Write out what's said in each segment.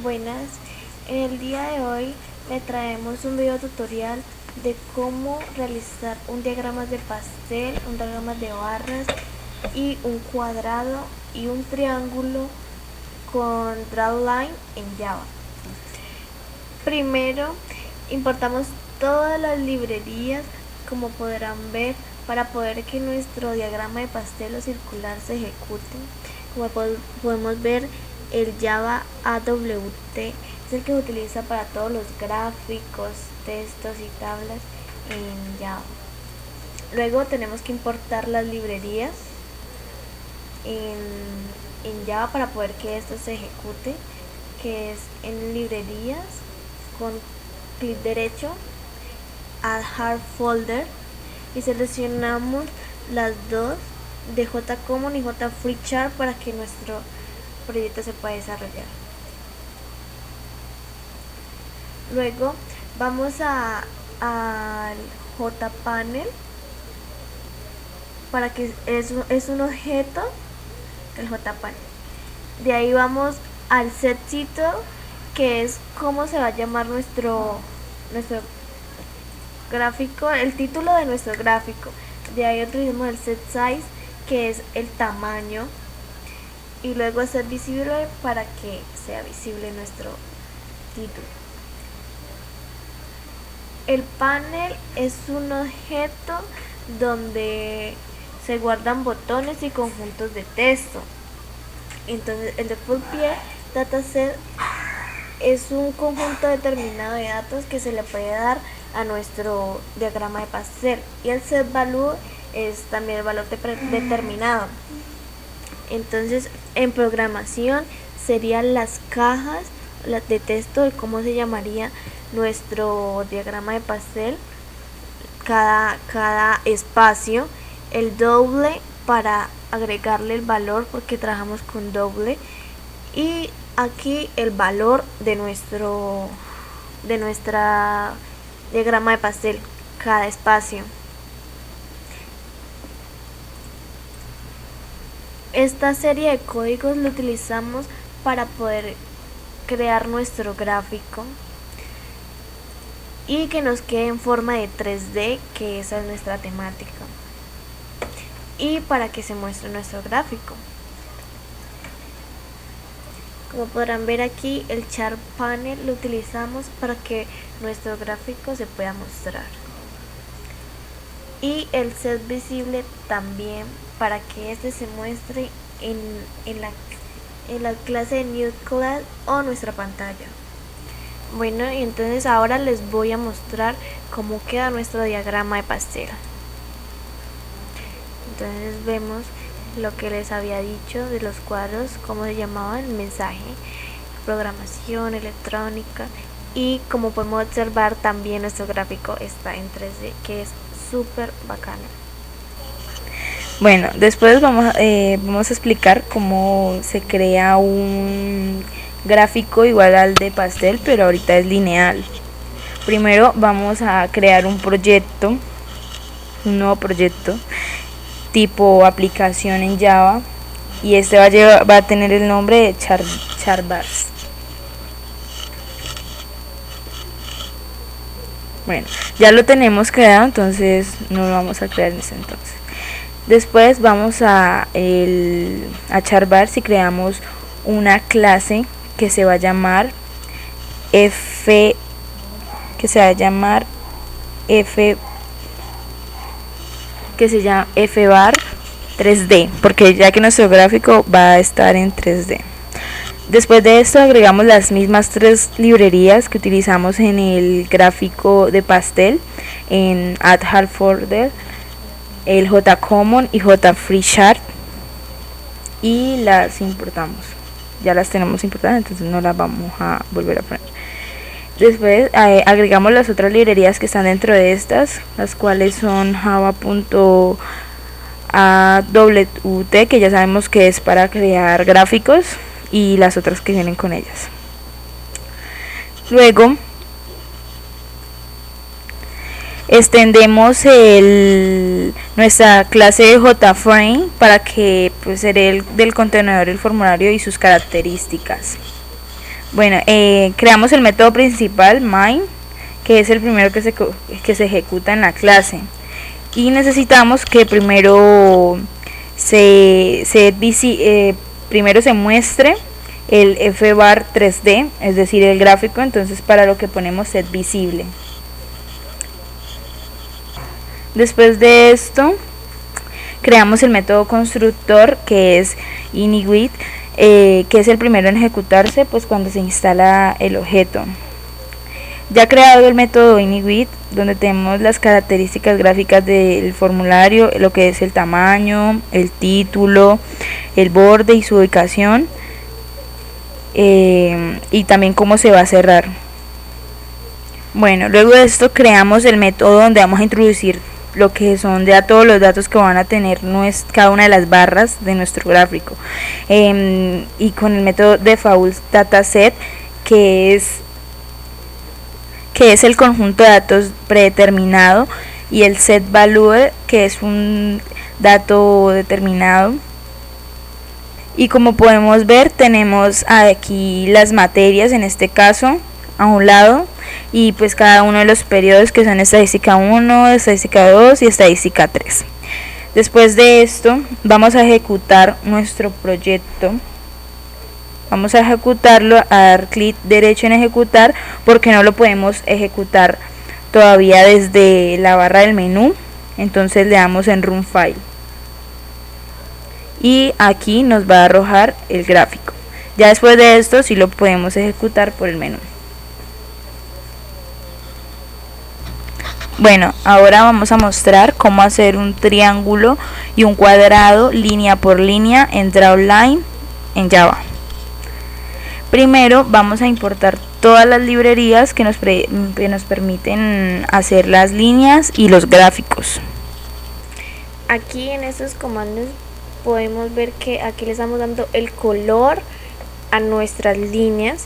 Buenas, en el día de hoy le traemos un video tutorial de cómo realizar un diagrama de pastel, un diagrama de barras y un cuadrado y un triángulo con drawline en Java. Primero importamos todas las librerías, como podrán ver, para poder que nuestro diagrama de pastel o circular se ejecute. Como podemos ver, el Java AWT es el que se utiliza para todos los gráficos, textos y tablas en Java. Luego tenemos que importar las librerías en Java para poder que esto se ejecute, que es en librerías, con clic derecho, add hard folder, y seleccionamos las dos de JCommon y JFreeChart para que nuestro proyecto se pueda desarrollar. Luego vamos al JPanel, para que es un objeto, el JPanel. De ahí vamos al set title, que es cómo se va a llamar nuestro gráfico, el título de nuestro gráfico. De ahí utilizamos el set size, que es el tamaño, y luego hacer visible para que sea visible nuestro título. El panel es un objeto donde se guardan botones y conjuntos de texto. Entonces el default pie dataset es un conjunto determinado de datos que se le puede dar a nuestro diagrama de pastel, y el set value es también el valor determinado. Entonces en programación serían las cajas de texto de cómo se llamaría nuestro diagrama de pastel, cada espacio, el doble para agregarle el valor porque trabajamos con doble, y aquí el valor de nuestra diagrama de pastel, cada espacio. Esta serie de códigos lo utilizamos para poder crear nuestro gráfico y que nos quede en forma de 3D, que esa es nuestra temática, y para que se muestre nuestro gráfico. Como podrán ver aquí, el chart panel lo utilizamos para que nuestro gráfico se pueda mostrar, y el set visible también para que este se muestre en la clase de New Class o nuestra pantalla. Bueno, y entonces ahora les voy a mostrar cómo queda nuestro diagrama de pastel. Entonces vemos lo que les había dicho de los cuadros, cómo se llamaba el mensaje, programación electrónica, y como podemos observar también nuestro gráfico está en 3D, que es súper bacano. Bueno, después vamos a explicar cómo se crea un gráfico igual al de pastel, pero ahorita es lineal. Primero vamos a crear un nuevo proyecto tipo aplicación en Java, y este va a tener el nombre de Chartbars. Bueno, ya lo tenemos creado, entonces no lo vamos a crear en ese entonces. Después vamos a Chartbars y creamos una clase que se va a llamar fbar 3D, porque ya que nuestro gráfico va a estar en 3D. Después de esto agregamos las mismas tres librerías que utilizamos en el gráfico de pastel en Add Hard Folder, el JCommon y JFreeChart, y las importamos. Ya las tenemos importadas, entonces no las vamos a volver a poner. Después agregamos las otras librerías que están dentro de estas, las cuales son java.awt, que ya sabemos que es para crear gráficos, y las otras que vienen con ellas. Luego extendemos nuestra clase de JFrame para que pues, será del contenedor el formulario y sus características. Bueno, creamos el método principal, main, que es el primero que se ejecuta en la clase. Y necesitamos que primero primero se muestre el fbar 3D, es decir, el gráfico. Entonces, para lo que ponemos set visible. Después de esto, creamos el método constructor, que es init, que es el primero en ejecutarse pues cuando se instala el objeto. Ya creado el método init, donde tenemos las características gráficas del formulario, lo que es el tamaño, el título, el borde y su ubicación, y también cómo se va a cerrar. Bueno, luego de esto creamos el método donde vamos a introducir lo que son ya todos los datos que van a tener cada una de las barras de nuestro gráfico, y con el método default dataset, que es el conjunto de datos predeterminado, y el set value, que es un dato determinado. Y como podemos ver, tenemos aquí las materias, en este caso a un lado, y pues cada uno de los periodos, que son estadística 1, estadística 2 y estadística 3. Después de esto vamos a ejecutar nuestro proyecto. Vamos a ejecutarlo, a dar clic derecho en ejecutar, porque no lo podemos ejecutar todavía desde la barra del menú. Entonces le damos en Run File y aquí nos va a arrojar el gráfico. Ya después de esto sí lo podemos ejecutar por el menú. Bueno, ahora vamos a mostrar cómo hacer un triángulo y un cuadrado línea por línea en Drawline en Java. Primero vamos a importar todas las librerías que nos permiten hacer las líneas y los gráficos. Aquí en estos comandos podemos ver que aquí le estamos dando el color a nuestras líneas,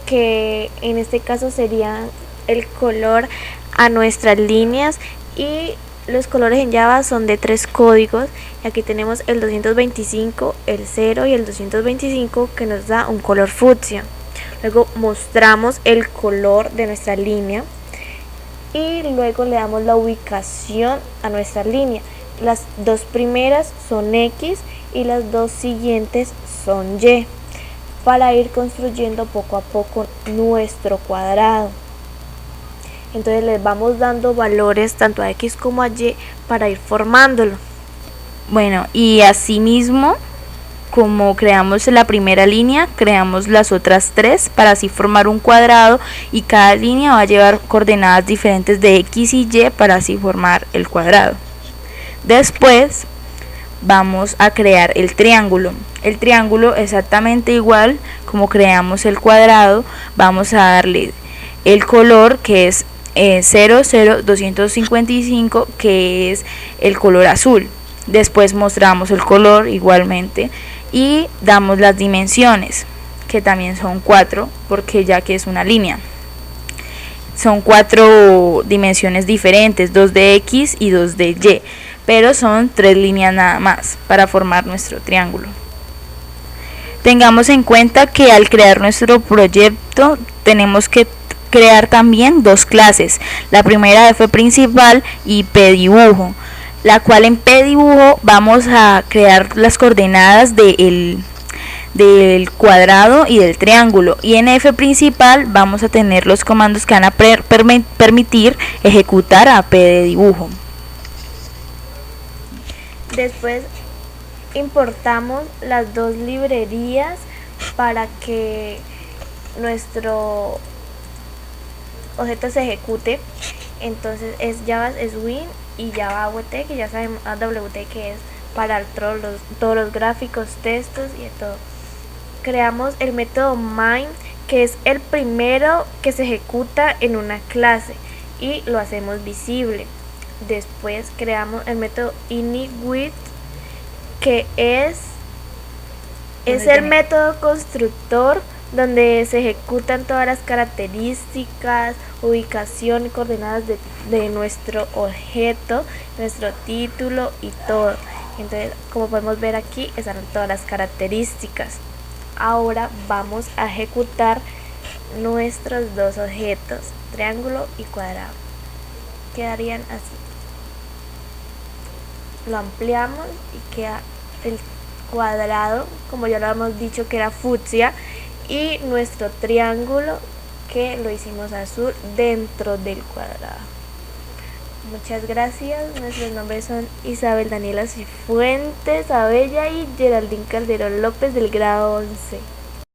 que en este caso sería el color a nuestras líneas, y los colores en Java son de 3 códigos, y aquí tenemos el 225, el 0 y el 225, que nos da un color fucsia. Luego mostramos el color de nuestra línea y luego le damos la ubicación a nuestra línea. Las dos primeras son X y las dos siguientes son Y, para ir construyendo poco a poco nuestro cuadrado. Entonces les vamos dando valores tanto a X como a Y para ir formándolo. Bueno, y asimismo, como creamos la primera línea, creamos las otras 3 para así formar un cuadrado, y cada línea va a llevar coordenadas diferentes de X y Y para así formar el cuadrado. Después vamos a crear el triángulo. El triángulo, exactamente igual como creamos el cuadrado, vamos a darle el color, que es 00255, que es el color azul. Después mostramos el color igualmente y damos las dimensiones, que también son 4, porque ya que es una línea son 4 dimensiones diferentes, 2 de X y 2 de Y, pero son 3 líneas nada más para formar nuestro triángulo. Tengamos en cuenta que al crear nuestro proyecto tenemos que crear también 2 clases. La primera F principal y pdibujo, la cual en pdibujo vamos a crear las coordenadas del cuadrado y del triángulo, y en F principal vamos a tener los comandos que van a permitir ejecutar a pdibujo. Después importamos las 2 librerías para que nuestro objeto se ejecute. Entonces es Java Swing y Java AWT, que ya sabemos AWT, que es para todos los gráficos, textos y todo. Creamos el método main, que es el primero que se ejecuta en una clase, y lo hacemos visible. Después creamos el método init, que es el método constructor, donde se ejecutan todas las características, ubicación y coordenadas de nuestro objeto, nuestro título y todo. Entonces, como podemos ver aquí, están todas las características. ahora vamos a ejecutar nuestros dos objetos, triángulo y cuadrado. Quedarían así. Lo ampliamos y queda el cuadrado, como ya lo hemos dicho, que era fucsia, y nuestro triángulo que lo hicimos azul dentro del cuadrado. Muchas gracias. Nuestros nombres son Isabel Daniela Cifuentes Abella y Geraldine Calderón López del grado 11.